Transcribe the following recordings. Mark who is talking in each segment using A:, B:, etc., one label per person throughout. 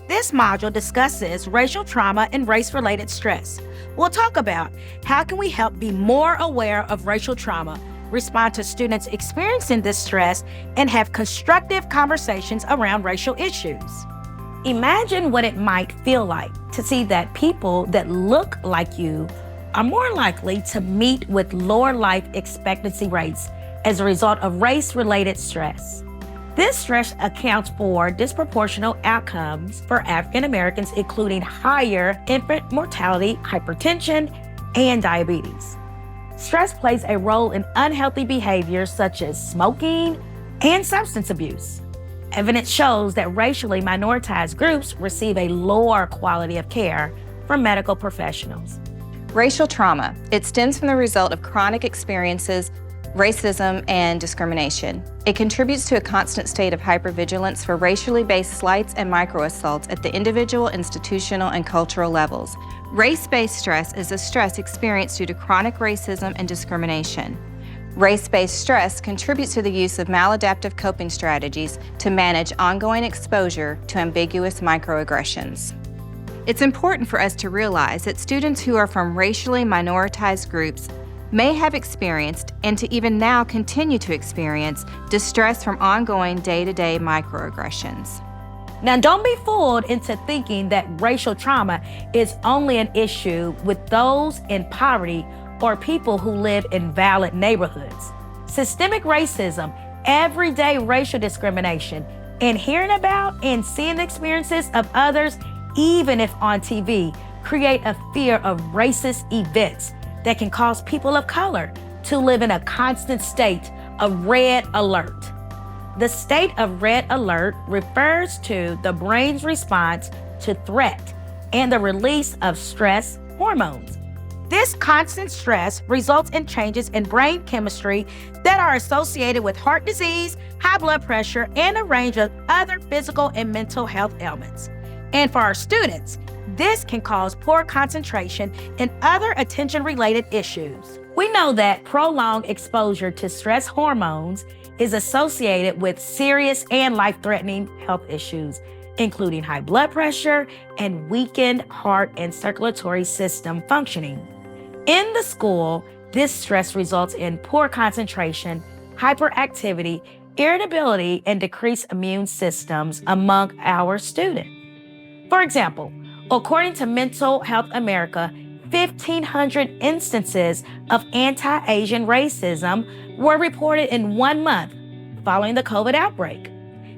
A: This module discusses racial trauma and race-related stress. We'll talk about how can we help be more aware of racial trauma, respond to students experiencing this stress, and have constructive conversations around racial issues. Imagine what it might feel like to see that people that look like you are more likely to meet with lower life expectancy rates as a result of race-related stress. This stress accounts for disproportionate outcomes for African Americans, including higher infant mortality, hypertension, and diabetes. Stress plays a role in unhealthy behaviors such as smoking and substance abuse. Evidence shows that racially minoritized groups receive a lower quality of care from medical professionals.
B: Racial trauma. It stems from the result of chronic experiences, racism, and discrimination. It contributes to a constant state of hypervigilance for racially based slights and microassaults at the individual, institutional, and cultural levels. Race-based stress is a stress experienced due to chronic racism and discrimination. Race-based stress contributes to the use of maladaptive coping strategies to manage ongoing exposure to ambiguous microaggressions. It's important for us to realize that students who are from racially minoritized groups may have experienced, and to even now continue to experience, distress from ongoing day-to-day microaggressions.
A: Now, don't be fooled into thinking that racial trauma is only an issue with those in poverty or people who live in violent neighborhoods. Systemic racism, everyday racial discrimination, and hearing about and seeing the experiences of others, even if on TV, create a fear of racist events that can cause people of color to live in a constant state of red alert. The state of red alert refers to the brain's response to threat and the release of stress hormones. This constant stress results in changes in brain chemistry that are associated with heart disease, high blood pressure, and a range of other physical and mental health ailments. And for our students, this can cause poor concentration and other attention-related issues. We know that prolonged exposure to stress hormones is associated with serious and life-threatening health issues, including high blood pressure and weakened heart and circulatory system functioning. In the school, this stress results in poor concentration, hyperactivity, irritability, and decreased immune systems among our students. For example, according to Mental Health America, 1,500 instances of anti-Asian racism were reported in 1 month following the COVID outbreak.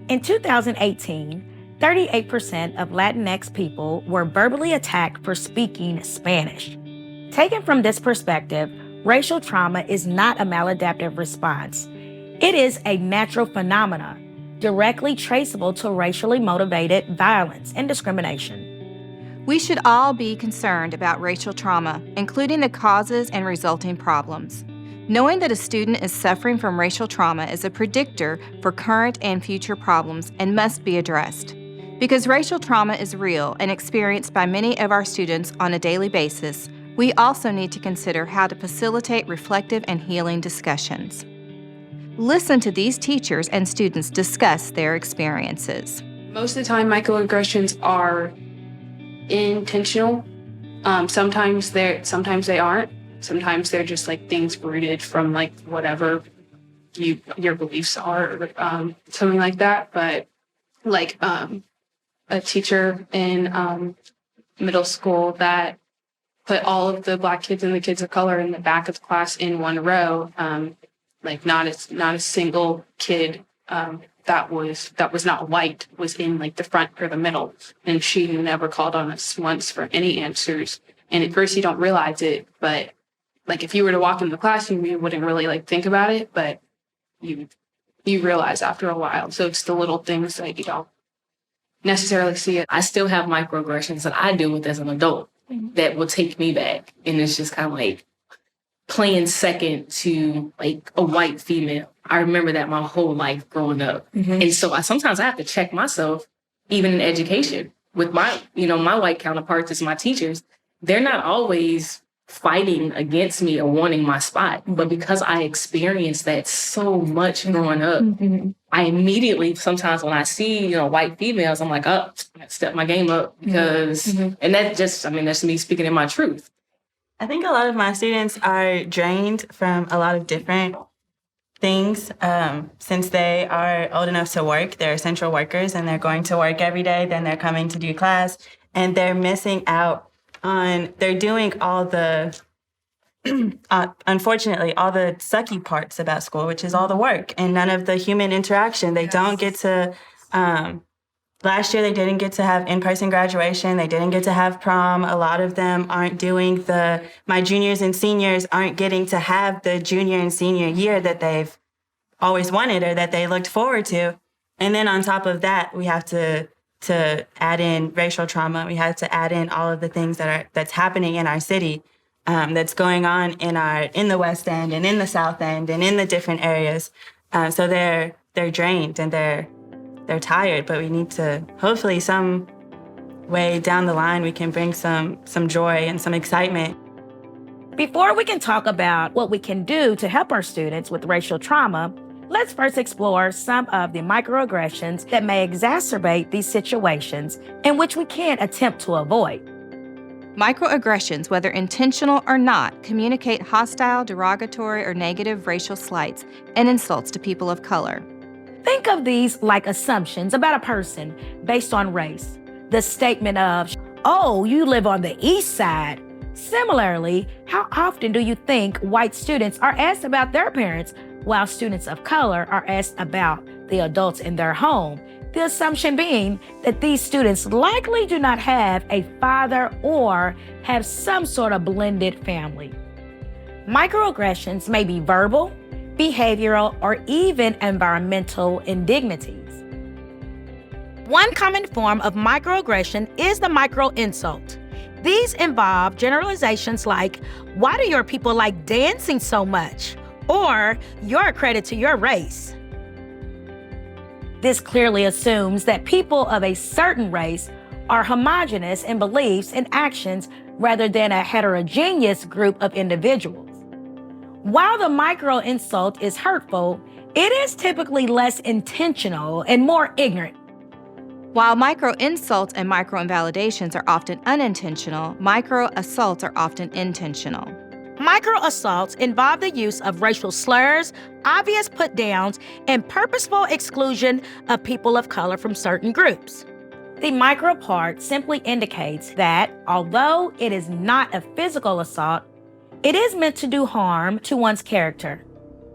A: In 2018, 38% of Latinx people were verbally attacked for speaking Spanish. Taken from this perspective, racial trauma is not a maladaptive response. It is a natural phenomenon directly traceable to racially motivated violence and discrimination.
B: We should all be concerned about racial trauma, including the causes and resulting problems. Knowing that a student is suffering from racial trauma is a predictor for current and future problems and must be addressed. Because racial trauma is real and experienced by many of our students on a daily basis, we also need to consider how to facilitate reflective and healing discussions. Listen to these teachers and students discuss their experiences.
C: Most of the time, microaggressions are intentional. Sometimes they aren't. Sometimes they're just like things rooted from like whatever your beliefs are, or something like that. But like a teacher in middle school that put all of the Black kids and the kids of color in the back of the class in one row, like not a single kid that was not white was in like the front or the middle, and she never called on us once for any answers. And at first you don't realize it, but like if you were to walk into the classroom, you wouldn't really like think about it, but you realize after a while. So it's the little things that you don't necessarily see it.
D: I still have microaggressions that I deal with as an adult that will take me back, and it's just kind of like playing second to like a white female. I remember that my whole life growing up. And so sometimes I have to check myself, even in education, with my white counterparts as my teachers. They're not always fighting against me or wanting my spot. But because I experienced that so much growing up, I immediately, sometimes when I see, white females, I'm like, oh, I gotta step my game up because, and that's me speaking in my truth.
E: I think a lot of my students are drained from a lot of different things. Since they are old enough to work, they're essential workers and they're going to work every day, then they're coming to do class, and they're missing out on, they're doing all the, unfortunately, all the sucky parts about school, which is all the work and none of the human interaction. They don't get to, last year, they didn't get to have in-person graduation. They didn't get to have prom. A lot of them aren't doing my juniors and seniors aren't getting to have the junior and senior year that they've always wanted or that they looked forward to. And then on top of that, we have to add in racial trauma. We have to add in all of the things that's happening in our city, that's going on in the West End and in the South End and in the different areas. So they're drained and they're tired, but we need to, hopefully some way down the line, we can bring some joy and some excitement.
A: Before we can talk about what we can do to help our students with racial trauma, let's first explore some of the microaggressions that may exacerbate these situations and which we can attempt to avoid.
B: Microaggressions, whether intentional or not, communicate hostile, derogatory, or negative racial slights and insults to people of color.
A: Think of these like assumptions about a person based on race. The statement of, oh, you live on the East Side. Similarly, how often do you think white students are asked about their parents while students of color are asked about the adults in their home? The assumption being that these students likely do not have a father or have some sort of blended family. Microaggressions may be verbal, behavioral, or even environmental indignities. One common form of microaggression is the micro-insult. These involve generalizations like, why do your people like dancing so much? Or, you're a credit to your race. This clearly assumes that people of a certain race are homogeneous in beliefs and actions rather than a heterogeneous group of individuals. While the micro-insult is hurtful, it is typically less intentional and more ignorant.
B: While micro-insults and micro-invalidations are often unintentional, micro-assaults are often intentional.
A: Micro-assaults involve the use of racial slurs, obvious put-downs, and purposeful exclusion of people of color from certain groups. The micro part simply indicates that, although it is not a physical assault, it is meant to do harm to one's character.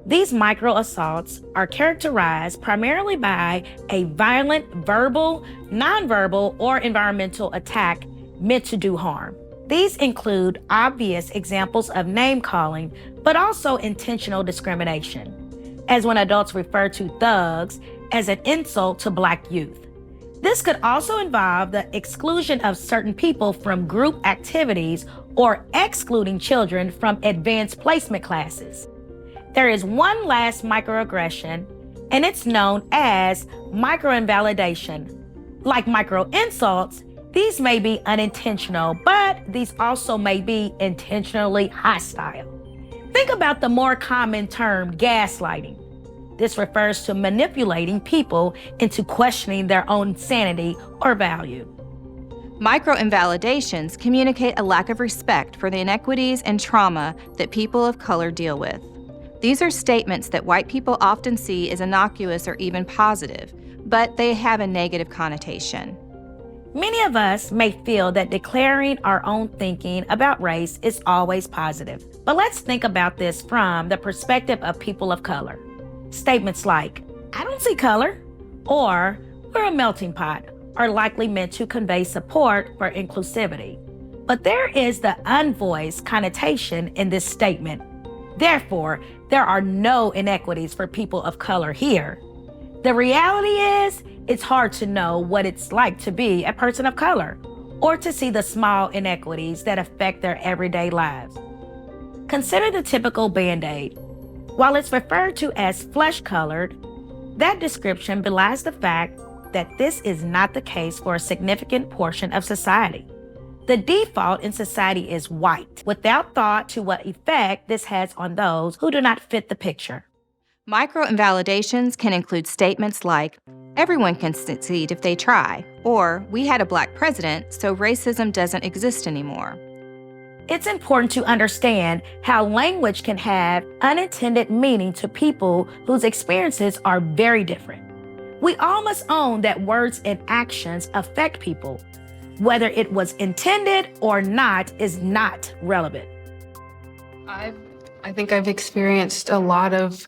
A: These micro-assaults are characterized primarily by a violent verbal, nonverbal, or environmental attack meant to do harm. These include obvious examples of name-calling, but also intentional discrimination, as when adults refer to thugs as an insult to Black youth. This could also involve the exclusion of certain people from group activities or excluding children from advanced placement classes. There is one last microaggression, and it's known as microinvalidation. Like micro-insults, these may be unintentional, but these also may be intentionally hostile. Think about the more common term gaslighting. This refers to manipulating people into questioning their own sanity or value.
B: Micro-invalidations communicate a lack of respect for the inequities and trauma that people of color deal with. These are statements that white people often see as innocuous or even positive, but they have a negative connotation.
A: Many of us may feel that declaring our own thinking about race is always positive. But let's think about this from the perspective of people of color. Statements like, I don't see color, or we're a melting pot, are likely meant to convey support for inclusivity. But there is the unvoiced connotation in this statement. Therefore, there are no inequities for people of color here. The reality is, it's hard to know what it's like to be a person of color, or to see the small inequities that affect their everyday lives. Consider the typical Band-Aid. While it's referred to as flesh-colored, that description belies the fact that this is not the case for a significant portion of society. The default in society is white, without thought to what effect this has on those who do not fit the picture.
B: Micro-invalidations can include statements like, everyone can succeed if they try, or we had a Black president, so racism doesn't exist anymore.
A: It's important to understand how language can have unintended meaning to people whose experiences are very different. We all must own that words and actions affect people. Whether it was intended or not is not relevant.
C: I think I've experienced a lot of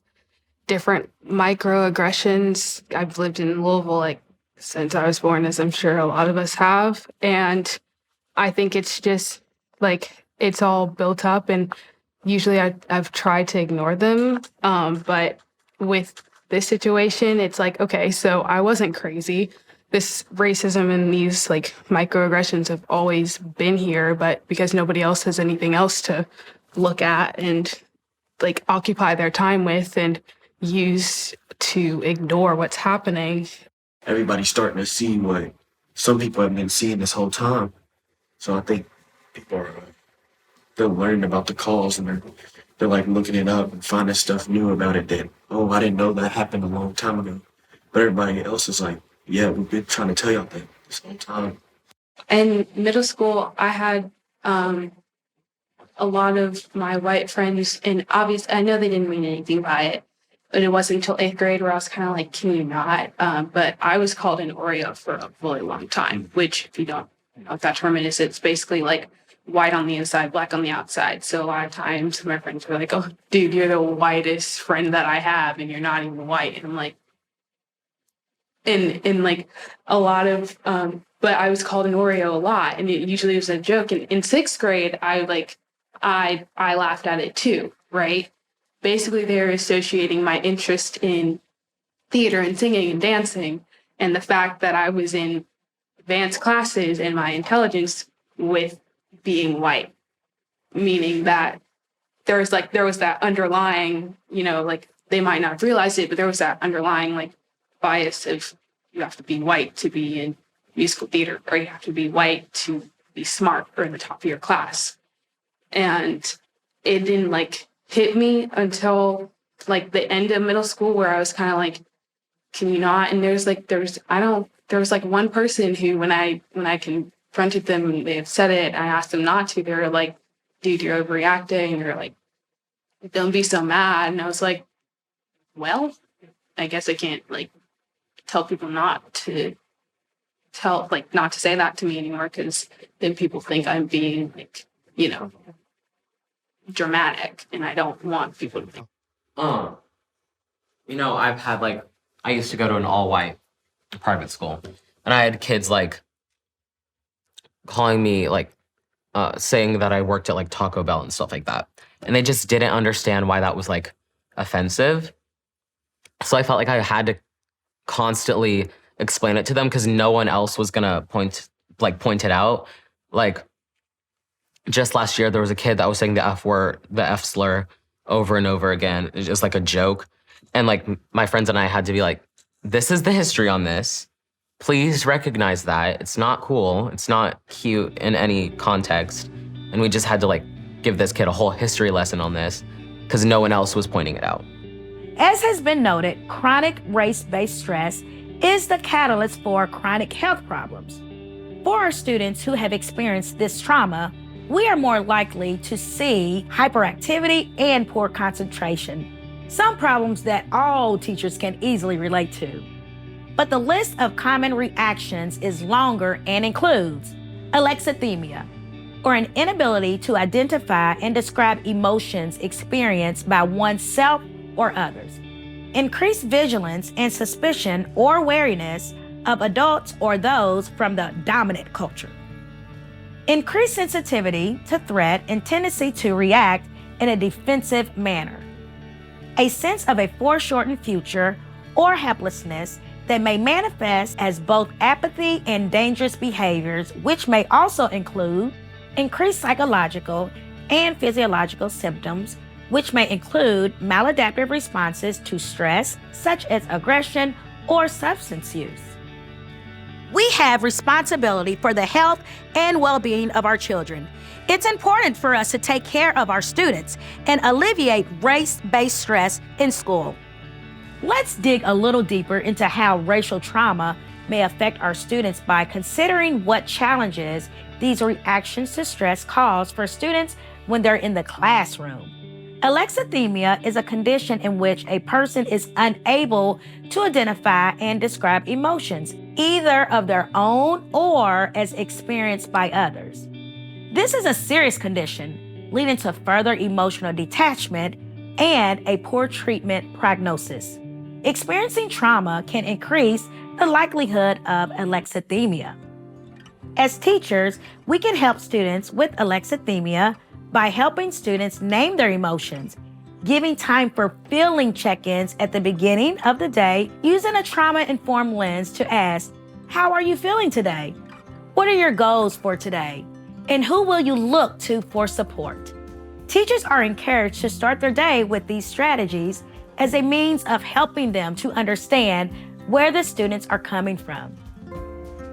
C: different microaggressions. I've lived in Louisville since I was born, as I'm sure a lot of us have. And I think it's just it's all built up, and usually I've tried to ignore them. But with this situation, it's okay, so I wasn't crazy. This racism and these microaggressions have always been here, but because nobody else has anything else to look at and occupy their time with and use to ignore what's happening.
F: Everybody's starting to see what some people have been seeing this whole time. So I think people are they're learning about the cause, and they're looking it up and finding stuff new about it that, oh, I didn't know that happened a long time ago. But everybody else is yeah, we've been trying to tell y'all that this whole time.
C: In middle school, I had a lot of my white friends, and obviously I know they didn't mean anything by it, but it wasn't until 8th grade where I was kind of can you not? But I was called an Oreo for a really long time, which if you don't know what that term is, it's basically white on the inside, black on the outside. So a lot of times my friends were oh, dude, you're the whitest friend that I have, and you're not even white. And I'm and a lot of, but I was called an Oreo a lot, and it usually was a joke. And in 6th grade, I laughed at it too, right? Basically, they're associating my interest in theater and singing and dancing and the fact that I was in advanced classes and my intelligence with being white, meaning that there was that underlying, they might not have realized it, but there was that underlying bias of you have to be white to be in musical theater, or you have to be white to be smart or in the top of your class. And it didn't hit me until the end of middle school, where I was kind of can you not? And there was one person who when I confronted them and they had said it, I asked them not to. They were dude, you're overreacting, or don't be so mad. And I was well, I guess I can't tell people not to not to say that to me anymore, because then people think I'm being dramatic, and I don't want people to think.
G: I've had I used to go to an all-white private school, and I had kids calling me saying that I worked at Taco Bell and stuff like that, and they just didn't understand why that was offensive. So I felt I had to constantly explain it to them, because no one else was gonna point it out. Just last year, there was a kid that was saying the F word, the F slur, over and over again. It's just a joke. And my friends and I had to be this is the history on this. Please recognize that. It's not cool. It's not cute in any context. And we just had to give this kid a whole history lesson on this, because no one else was pointing it out.
A: As has been noted, chronic race-based stress is the catalyst for chronic health problems. For our students who have experienced this trauma, we are more likely to see hyperactivity and poor concentration, some problems that all teachers can easily relate to. But the list of common reactions is longer and includes alexithymia, or an inability to identify and describe emotions experienced by oneself or others, increased vigilance and suspicion or wariness of adults or those from the dominant culture, increased sensitivity to threat and tendency to react in a defensive manner, a sense of a foreshortened future or helplessness that may manifest as both apathy and dangerous behaviors, which may also include increased psychological and physiological symptoms, which may include maladaptive responses to stress, such as aggression or substance use. We have responsibility for the health and well-being of our children. It's important for us to take care of our students and alleviate race-based stress in school. Let's dig a little deeper into how racial trauma may affect our students by considering what challenges these reactions to stress cause for students when they're in the classroom. Alexithymia is a condition in which a person is unable to identify and describe emotions, either of their own or as experienced by others. This is a serious condition, leading to further emotional detachment and a poor treatment prognosis. Experiencing trauma can increase the likelihood of alexithymia. As teachers, we can help students with alexithymia by helping students name their emotions, giving time for feeling check-ins at the beginning of the day, using a trauma-informed lens to ask, how are you feeling today? What are your goals for today? And who will you look to for support? Teachers are encouraged to start their day with these strategies as a means of helping them to understand where the students are coming from.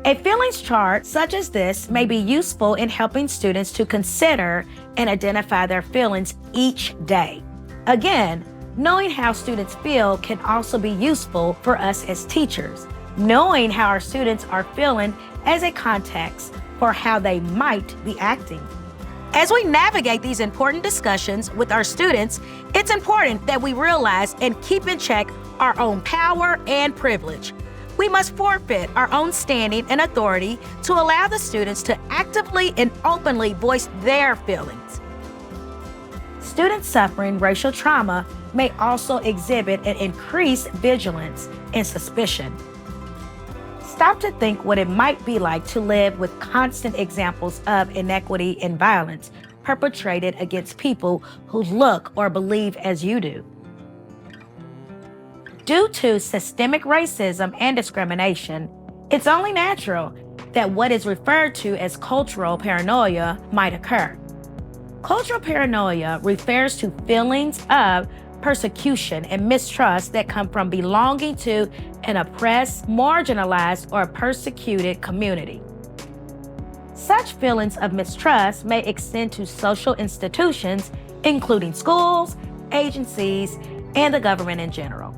A: A feelings chart such as this may be useful in helping students to consider and identify their feelings each day. Again, knowing how students feel can also be useful for us as teachers. Knowing how our students are feeling as a context for how they might be acting. As we navigate these important discussions with our students, it's important that we realize and keep in check our own power and privilege. We must forfeit our own standing and authority to allow the students to actively and openly voice their feelings. Students suffering racial trauma may also exhibit an increased vigilance and suspicion. Stop to think what it might be like to live with constant examples of inequity and violence perpetrated against people who look or believe as you do. Due to systemic racism and discrimination, it's only natural that what is referred to as cultural paranoia might occur. Cultural paranoia refers to feelings of persecution and mistrust that come from belonging to an oppressed, marginalized, or persecuted community. Such feelings of mistrust may extend to social institutions, including schools, agencies, and the government in general.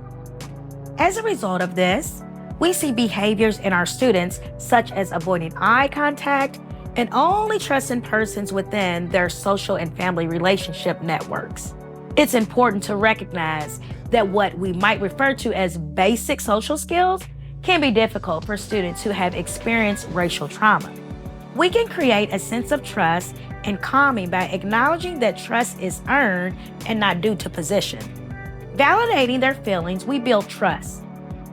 A: As a result of this, we see behaviors in our students such as avoiding eye contact and only trusting persons within their social and family relationship networks. It's important to recognize that what we might refer to as basic social skills can be difficult for students who have experienced racial trauma. We can create a sense of trust and calming by acknowledging that trust is earned and not due to position. Validating their feelings, we build trust.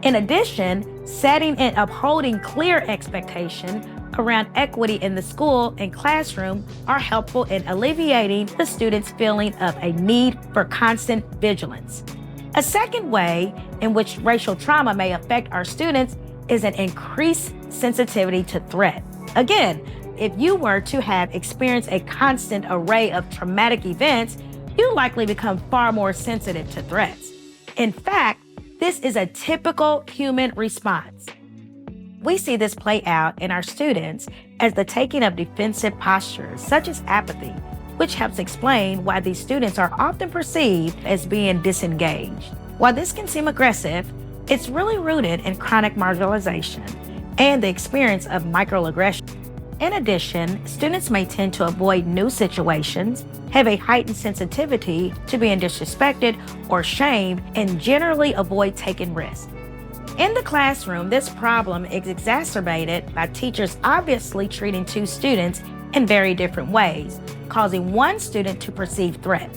A: In addition, setting and upholding clear expectation around equity in the school and classroom are helpful in alleviating the student's feeling of a need for constant vigilance. A second way in which racial trauma may affect our students is an increased sensitivity to threat. Again, if you were to have experienced a constant array of traumatic events, you likely become far more sensitive to threats. In fact, this is a typical human response. We see this play out in our students as the taking of defensive postures, such as apathy, which helps explain why these students are often perceived as being disengaged. While this can seem aggressive, it's really rooted in chronic marginalization and the experience of microaggression. In addition, students may tend to avoid new situations, have a heightened sensitivity to being disrespected or shamed, and generally avoid taking risks. In the classroom, this problem is exacerbated by teachers obviously treating two students in very different ways, causing one student to perceive threat.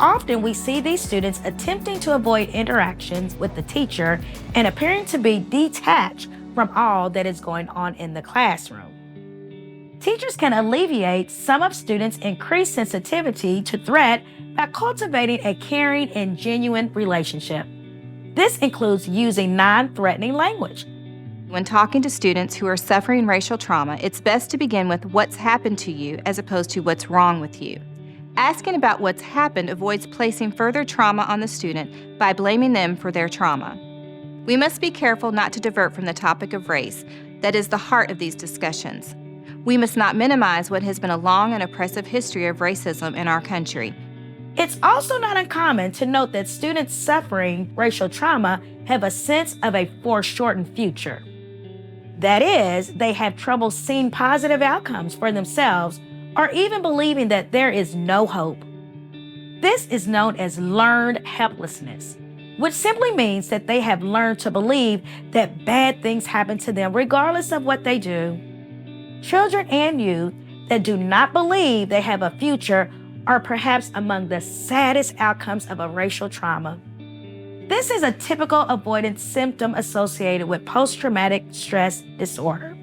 A: Often we see these students attempting to avoid interactions with the teacher and appearing to be detached from all that is going on in the classroom. Teachers can alleviate some of students' increased sensitivity to threat by cultivating a caring and genuine relationship. This includes using non-threatening language.
B: When talking to students who are suffering racial trauma, it's best to begin with what's happened to you as opposed to what's wrong with you. Asking about what's happened avoids placing further trauma on the student by blaming them for their trauma. We must be careful not to divert from the topic of race that is the heart of these discussions. We must not minimize what has been a long and oppressive history of racism in our country.
A: It's also not uncommon to note that students suffering racial trauma have a sense of a foreshortened future. That is, they have trouble seeing positive outcomes for themselves or even believing that there is no hope. This is known as learned helplessness, which simply means that they have learned to believe that bad things happen to them regardless of what they do. Children and youth that do not believe they have a future are perhaps among the saddest outcomes of a racial trauma. This is a typical avoidance symptom associated with post-traumatic stress disorder.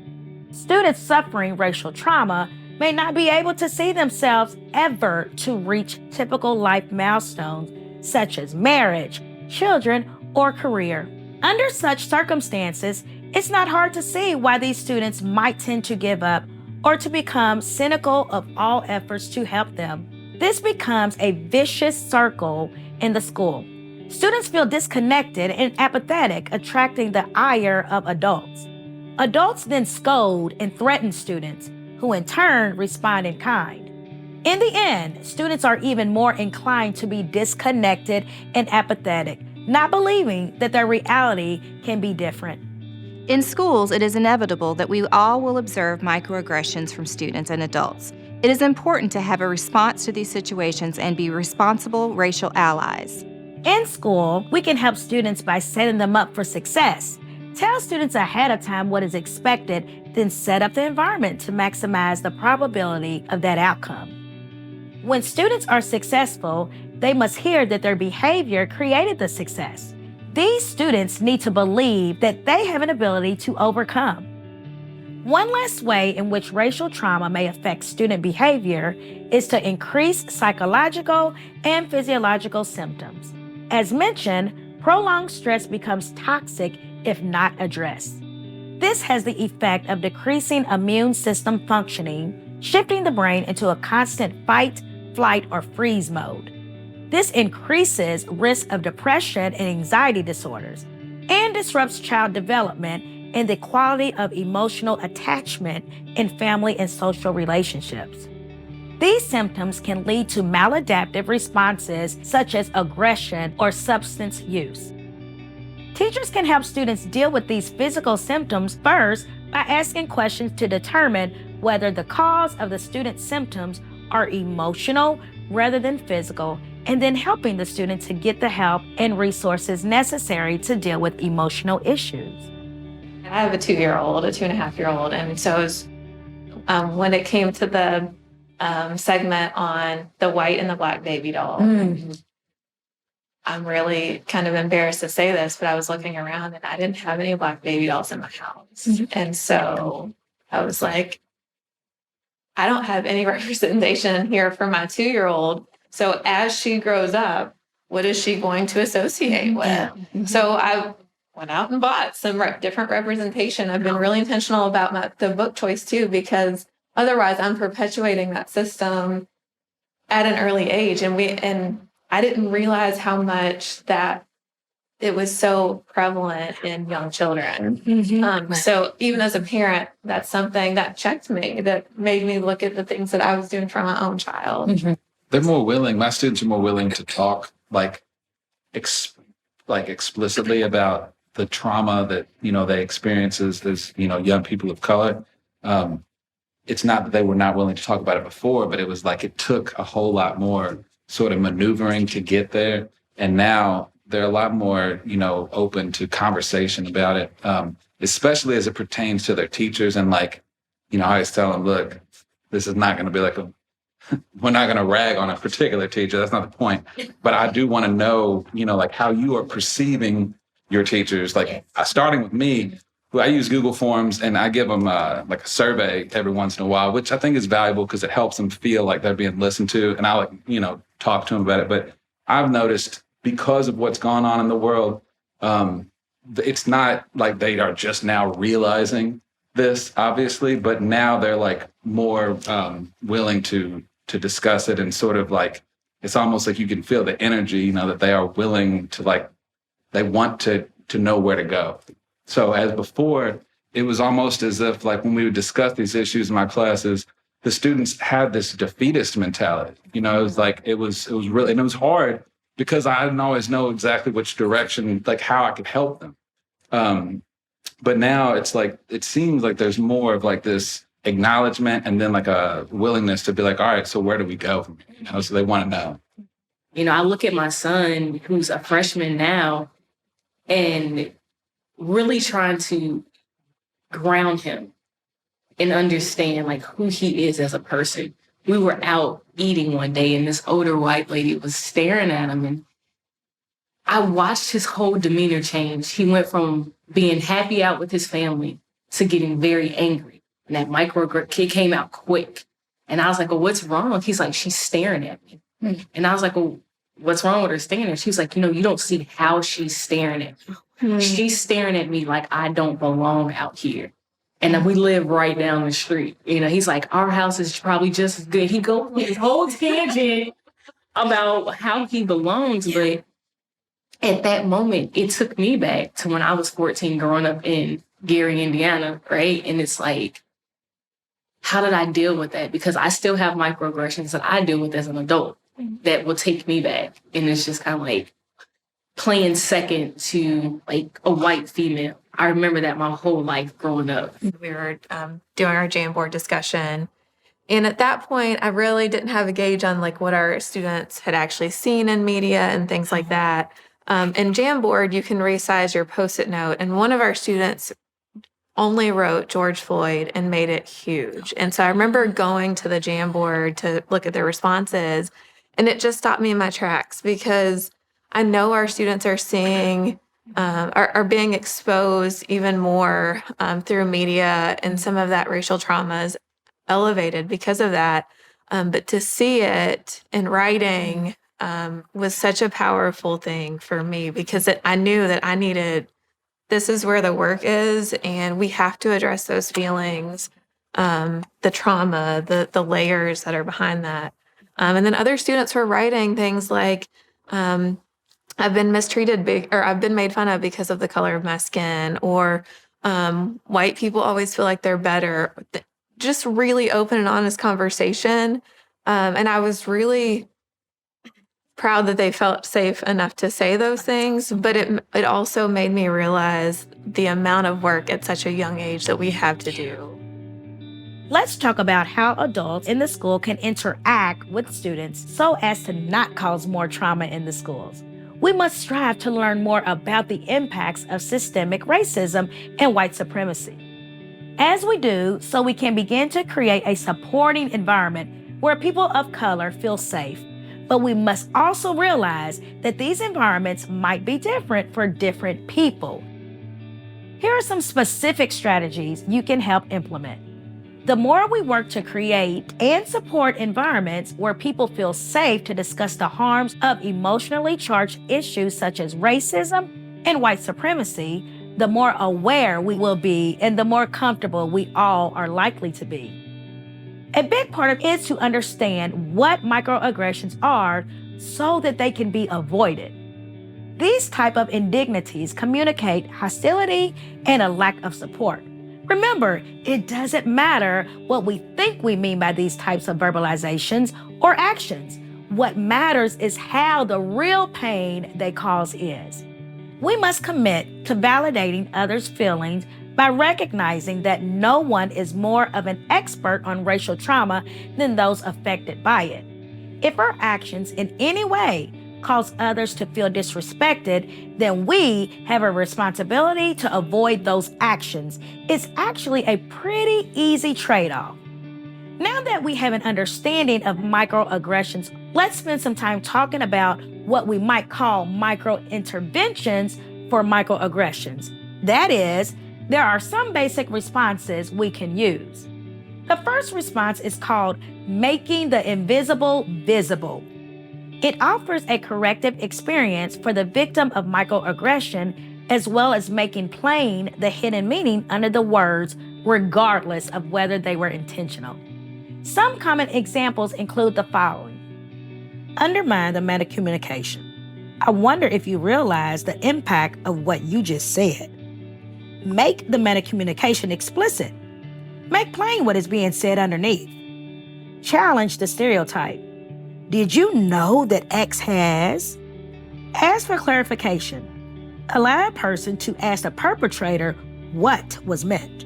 A: Students suffering racial trauma may not be able to see themselves ever to reach typical life milestones such as marriage, children, or career. Under such circumstances, it's not hard to see why these students might tend to give up or to become cynical of all efforts to help them. This becomes a vicious circle in the school. Students feel disconnected and apathetic, attracting the ire of adults. Adults then scold and threaten students, who in turn respond in kind. In the end, students are even more inclined to be disconnected and apathetic, not believing that their reality can be different.
B: In schools, it is inevitable that we all will observe microaggressions from students and adults. It is important to have a response to these situations and be responsible racial allies.
A: In school, we can help students by setting them up for success. Tell students ahead of time what is expected, then set up the environment to maximize the probability of that outcome. When students are successful, they must hear that their behavior created the success. These students need to believe that they have an ability to overcome. One last way in which racial trauma may affect student behavior is to increase psychological and physiological symptoms. As mentioned, prolonged stress becomes toxic if not addressed. This has the effect of decreasing immune system functioning, shifting the brain into a constant fight, flight, or freeze mode. This increases risk of depression and anxiety disorders and disrupts child development and the quality of emotional attachment in family and social relationships. These symptoms can lead to maladaptive responses such as aggression or substance use. Teachers can help students deal with these physical symptoms first by asking questions to determine whether the cause of the student's symptoms are emotional rather than physical, and then helping the student to get the help and resources necessary to deal with emotional issues.
H: I have a 2-year-old, a 2.5-year-old, and so when it came to the segment on the white and the black baby doll, I'm really kind of embarrassed to say this, but I was looking around and I didn't have any black baby dolls in my house. And so I was like, I don't have any representation here for my 2-year-old. So as she grows up, what is she going to associate with? So I went out and bought some different representation. I've been really intentional about the book choice too, because otherwise I'm perpetuating that system at an early age. And I didn't realize how much that it was so prevalent in young children. So even as a parent, that's something that checked me, that made me look at the things that I was doing for my own child.
I: They're more willing. My students are more willing to talk explicitly about the trauma that, they experience as young people of color. It's not that they were not willing to talk about it before, but it was like it took a whole lot more sort of maneuvering to get there. And now they're a lot more, open to conversation about it, especially as it pertains to their teachers. And I always tell them, look, this is not going to be we're not going to rag on a particular teacher. That's not the point. But I do want to know, how you are perceiving your teachers, starting with me, who I use Google Forms and I give them a survey every once in a while, which I think is valuable because it helps them feel like they're being listened to. And I talk to them about it. But I've noticed because of what's gone on in the world, it's not like they are just now realizing this, obviously, but now they're more willing to to discuss it, and sort of like, it's almost like you can feel the energy, you know, that they are willing to, like, they want to know where to go. So as before, it was almost as if, like, when we would discuss these issues in my classes, the students had this defeatist mentality. You know, it was like, it was really, and it was hard because I didn't always know exactly which direction, like how I could help them. But now it's like, it seems like there's more of like this acknowledgement and then like a willingness to be like, all right, so where do we go from here? You know, so they want to know.
D: You know, I look at my son who's a freshman now and really trying to ground him and understand like who he is as a person. We were out eating one day and this older white lady was staring at him, and I watched his whole demeanor change. He went from being happy out with his family to getting very angry. And that kid came out quick. And I was like, well, what's wrong? He's like, she's staring at me. And I was like, well, what's wrong with her staring at me? She was like, you know, you don't see how she's staring at me. She's staring at me like I don't belong out here. And we live right down the street. You know, he's like, our house is probably just as good. He goes with his whole tangent about how he belongs. But at that moment, it took me back to when I was 14 growing up in Gary, Indiana, right? And it's like, how did I deal with that? Because I still have microaggressions that I deal with as an adult that will take me back. And it's just kind of like playing second to like a white female. I remember that my whole life growing up.
H: We were doing our Jamboard discussion. And at that point, I really didn't have a gauge on like what our students had actually seen in media and things like that. In Jamboard, you can resize your Post-it note. And one of our students only wrote George Floyd and made it huge. And so I remember going to the Jamboard to look at their responses, and it just stopped me in my tracks because I know our students are seeing, are being exposed even more through media, and some of that racial trauma is elevated because of that. But to see it in writing was such a powerful thing for me because I knew that I needed, this is where the work is, and we have to address those feelings, the trauma, the layers that are behind that. And then other students were writing things like, I've been mistreated or I've been made fun of because of the color of my skin, or white people always feel like they're better. Just really open and honest conversation. And I was really proud that they felt safe enough to say those things, but it also made me realize the amount of work at such a young age that we have to do.
A: Let's talk about how adults in the school can interact with students so as to not cause more trauma in the schools. We must strive to learn more about the impacts of systemic racism and white supremacy. As we do, so we can begin to create a supporting environment where people of color feel safe. But we must also realize that these environments might be different for different people. Here are some specific strategies you can help implement. The more we work to create and support environments where people feel safe to discuss the harms of emotionally charged issues such as racism and white supremacy, the more aware we will be and the more comfortable we all are likely to be. A big part of it is to understand what microaggressions are so that they can be avoided. These type of indignities communicate hostility and a lack of support. Remember, it doesn't matter what we think we mean by these types of verbalizations or actions. What matters is how the real pain they cause is. We must commit to validating others' feelings by recognizing that no one is more of an expert on racial trauma than those affected by it. If our actions in any way cause others to feel disrespected, then we have a responsibility to avoid those actions. It's actually a pretty easy trade-off. Now that we have an understanding of microaggressions, let's spend some time talking about what we might call micro-interventions for microaggressions. That is, there are some basic responses we can use. The first response is called making the invisible visible. It offers a corrective experience for the victim of microaggression, as well as making plain the hidden meaning under the words, regardless of whether they were intentional. Some common examples include the following. Undermine the metacommunication. I wonder if you realize the impact of what you just said. Make the metacommunication explicit. Make plain what is being said underneath. Challenge the stereotype. Did you know that X has? Ask for clarification. Allow a person to ask the perpetrator what was meant.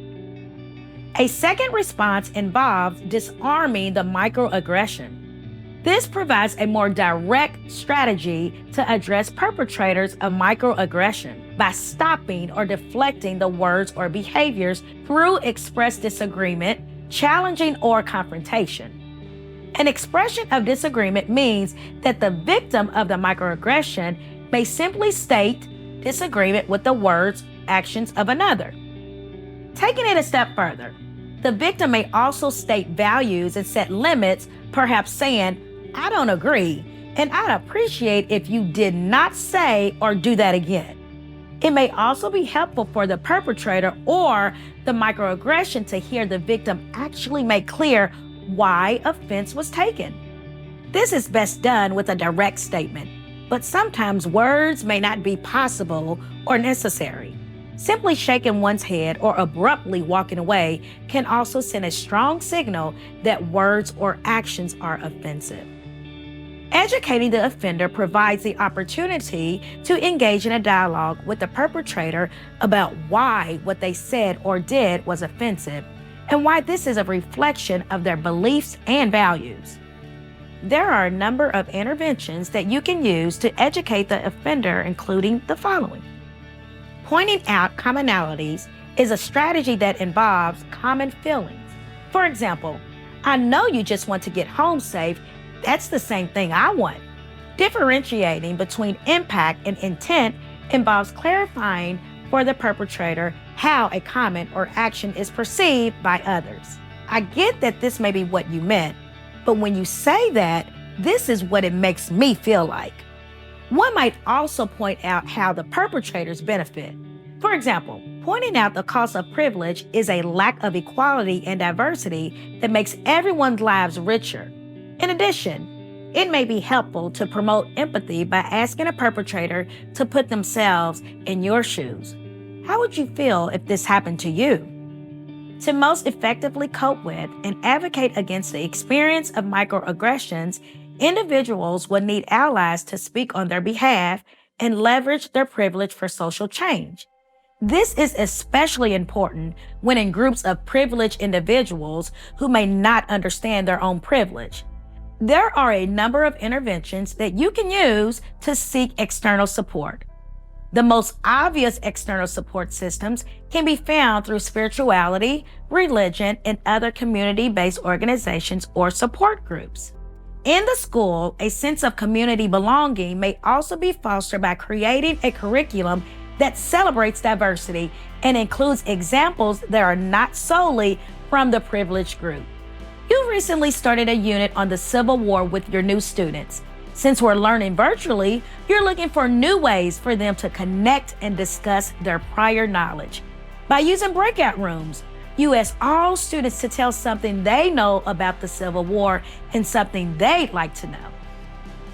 A: A second response involves disarming the microaggression. This provides a more direct strategy to address perpetrators of microaggression by stopping or deflecting the words or behaviors through expressed disagreement, challenging, or confrontation. An expression of disagreement means that the victim of the microaggression may simply state disagreement with the words, actions of another. Taking it a step further, the victim may also state values and set limits, perhaps saying, I don't agree, and I'd appreciate if you did not say or do that again. It may also be helpful for the perpetrator or the microaggression to hear the victim actually make clear why offense was taken. This is best done with a direct statement, but sometimes words may not be possible or necessary. Simply shaking one's head or abruptly walking away can also send a strong signal that words or actions are offensive. Educating the offender provides the opportunity to engage in a dialogue with the perpetrator about why what they said or did was offensive and why this is a reflection of their beliefs and values. There are a number of interventions that you can use to educate the offender, including the following. Pointing out commonalities is a strategy that involves common feelings. For example, I know you just want to get home safe. That's the same thing I want. Differentiating between impact and intent involves clarifying for the perpetrator how a comment or action is perceived by others. I get that this may be what you meant, but when you say that, this is what it makes me feel like. One might also point out how the perpetrators benefit. For example, pointing out the cost of privilege is a lack of equality and diversity that makes everyone's lives richer. In addition, it may be helpful to promote empathy by asking a perpetrator to put themselves in your shoes. How would you feel if this happened to you? To most effectively cope with and advocate against the experience of microaggressions, individuals will need allies to speak on their behalf and leverage their privilege for social change. This is especially important when in groups of privileged individuals who may not understand their own privilege. There are a number of interventions that you can use to seek external support. The most obvious external support systems can be found through spirituality, religion, and other community-based organizations or support groups. In the school, a sense of community belonging may also be fostered by creating a curriculum that celebrates diversity and includes examples that are not solely from the privileged group. You recently started a unit on the Civil War with your new students. Since we're learning virtually, you're looking for new ways for them to connect and discuss their prior knowledge. By using breakout rooms, you ask all students to tell something they know about the Civil War and something they'd like to know.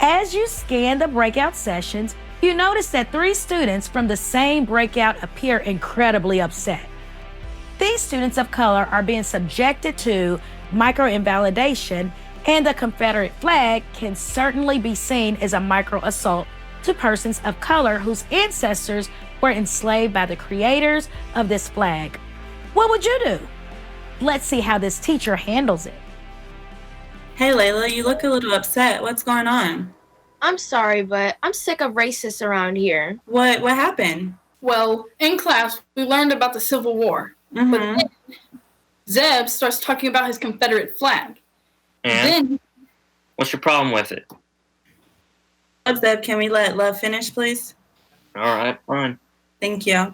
A: As you scan the breakout sessions, you notice that 3 students from the same breakout appear incredibly upset. These students of color are being subjected to microinvalidation, and the Confederate flag can certainly be seen as a microassault to persons of color whose ancestors were enslaved by the creators of this flag. What would you do? Let's see how this teacher handles it.
E: Hey, Layla, you look a little upset. What's going on?
J: I'm sorry, but I'm sick of racists around here.
E: What happened?
K: Well, in class, we learned about the Civil War.
E: Mm-hmm.
K: But then Zeb starts talking about his Confederate flag.
L: And
K: Then,
L: what's your problem with it?
E: Zeb, can we let Love finish, please?
L: All right, fine.
E: Thank you.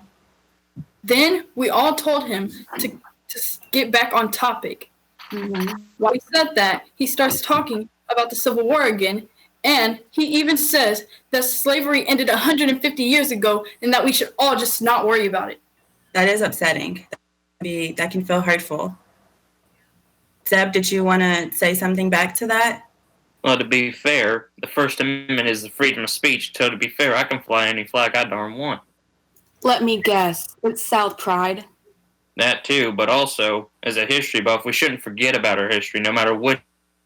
K: then we all told him to get back on topic. While he said that, he starts talking about the Civil War again, and he even says that slavery ended 150 years ago and that we should all just not worry about it.
E: That is upsetting. That can feel hurtful. Zeb, did you want to say something back to that?
L: Well, to be fair, the First Amendment is the freedom of speech. So to be fair, I can fly any flag I darn want.
C: Let me guess. It's South Pride.
L: That too, but also, as a history buff, we shouldn't forget about our history, no matter what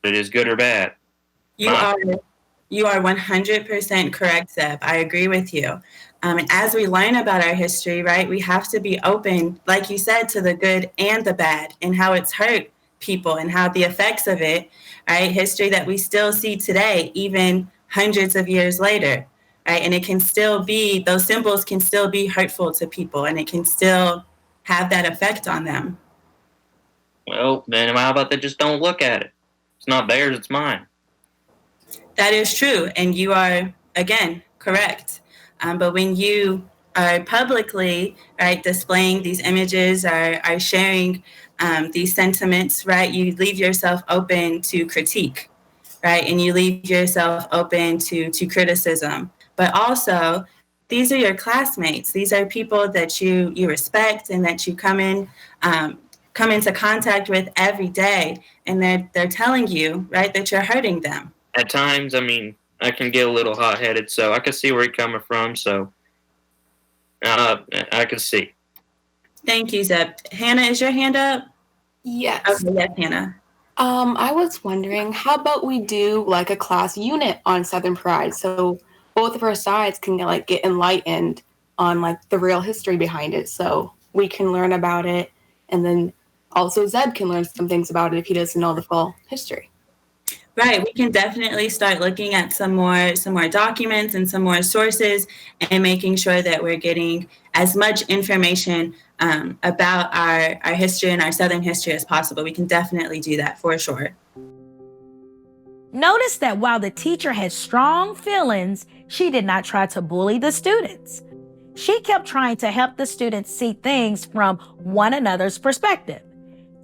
L: it is, good or bad.
E: You are 100% correct, Zeb. I agree with you. And as we learn about our history, right, we have to be open, like you said, to the good and the bad and how it's hurt people and how the effects of it, right, history that we still see today, even hundreds of years later, right, and it can still be, those symbols can still be hurtful to people and it can still have that effect on them.
L: Well, then how about they just don't look at it? It's not theirs, it's mine.
E: That is true, and you are, again, correct. But when you are publicly, right, displaying these images, are sharing these sentiments, right, you leave yourself open to critique, right, and you leave yourself open to criticism. But also, these are your classmates. These are people that you respect and that you come into contact with every day, and they're telling you, right, that you're hurting them.
L: At times, I mean, I can get a little hot-headed, so I can see where you're coming from, so I can see.
E: Thank you, Zeb. Hannah, is your hand up?
C: Yes.
E: Okay, yes, Hannah.
C: I was wondering, how about we do like a class unit on Southern Pride, so both of our sides can get enlightened on like the real history behind it, so we can learn about it, and then also Zeb can learn some things about it if he doesn't know the full history.
E: Right, we can definitely start looking at some more documents and some more sources and making sure that we're getting as much information about our history and our Southern history as possible. We can definitely do that for sure.
A: Notice that while the teacher had strong feelings, she did not try to bully the students. She kept trying to help the students see things from one another's perspective.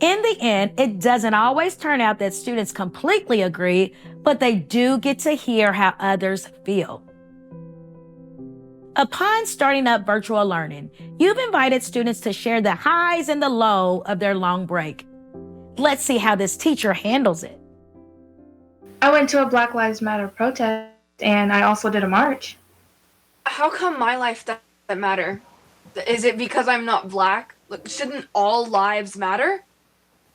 A: In the end, it doesn't always turn out that students completely agree, but they do get to hear how others feel. Upon starting up virtual learning, you've invited students to share the highs and the lows of their long break. Let's see how this teacher handles it.
M: I went to a Black Lives Matter protest, and I also did a march.
N: How come my life doesn't matter? Is it because I'm not Black? Like, shouldn't all lives matter?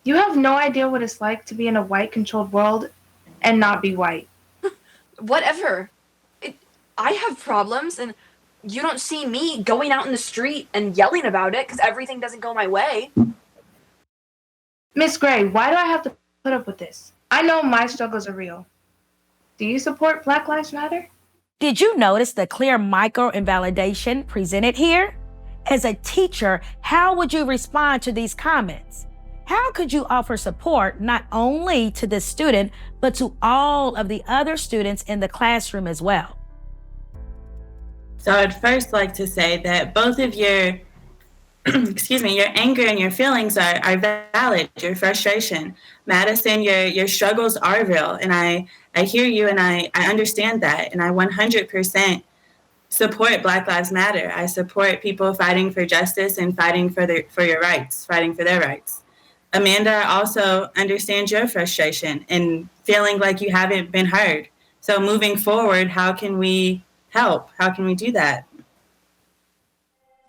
M: You have no idea what it's like to be in a white-controlled world and not be white.
N: Whatever. I have problems, and you don't see me going out in the street and yelling about it because everything doesn't go my way.
M: Miss Gray, why do I have to put up with this? I know my struggles are real. Do you support Black Lives Matter?
A: Did you notice the clear micro-invalidation presented here? As a teacher, how would you respond to these comments? How could you offer support not only to this student, but to all of the other students in the classroom as well?
E: So I'd first like to say that both of your, your anger and your feelings are valid, your frustration. Madison, your struggles are real, and I hear you and I understand that, and I 100% support Black Lives Matter. I support people fighting for justice and fighting for your rights, fighting for their rights. Amanda, I also understand your frustration and feeling like you haven't been heard. So moving forward, how can we help? How can we do that?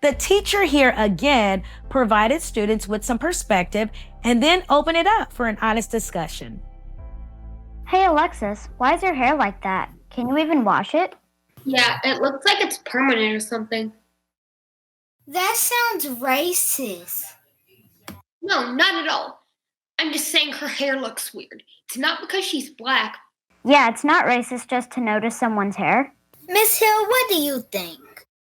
A: The teacher here again provided students with some perspective and then opened it up for an honest discussion.
O: Hey Alexis, why is your hair like that? Can you even wash it?
P: Yeah, it looks like it's permanent or something.
J: That sounds racist.
P: No, not at all. I'm just saying her hair looks weird. It's not because she's Black.
O: Yeah, it's not racist just to notice someone's hair.
J: Miss Hill, what do you think?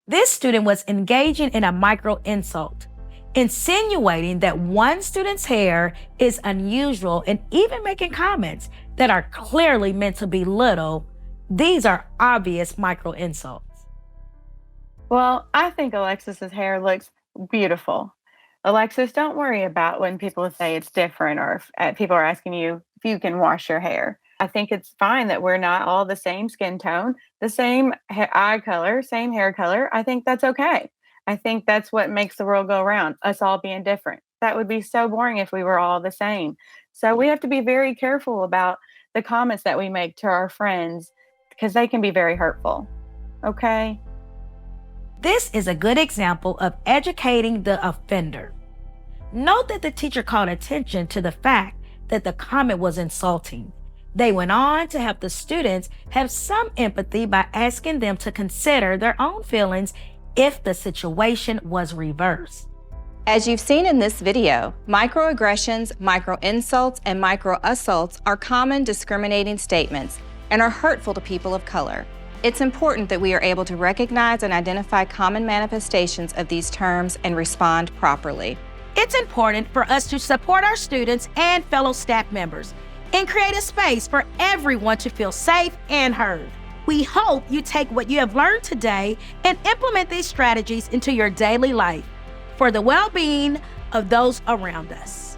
A: This student was engaging in a micro insult, insinuating that one student's hair is unusual and even making comments that are clearly meant to belittle. These are obvious micro insults.
Q: Well, I think Alexis's hair looks beautiful. Alexis, don't worry about when people say it's different or if people are asking you if you can wash your hair. I think it's fine that we're not all the same skin tone, the same eye color, same hair color. I think that's okay. I think that's what makes the world go around, us all being different. That would be so boring if we were all the same. So we have to be very careful about the comments that we make to our friends because they can be very hurtful. Okay?
A: This is a good example of educating the offender. Note that the teacher called attention to the fact that the comment was insulting. They went on to help the students have some empathy by asking them to consider their own feelings if the situation was reversed.
B: As you've seen in this video, microaggressions, micro-insults, and micro-assaults are common discriminating statements and are hurtful to people of color. It's important that we are able to recognize and identify common manifestations of these terms and respond properly.
A: It's important for us to support our students and fellow staff members and create a space for everyone to feel safe and heard. We hope you take what you have learned today and implement these strategies into your daily life for the well-being of those around us.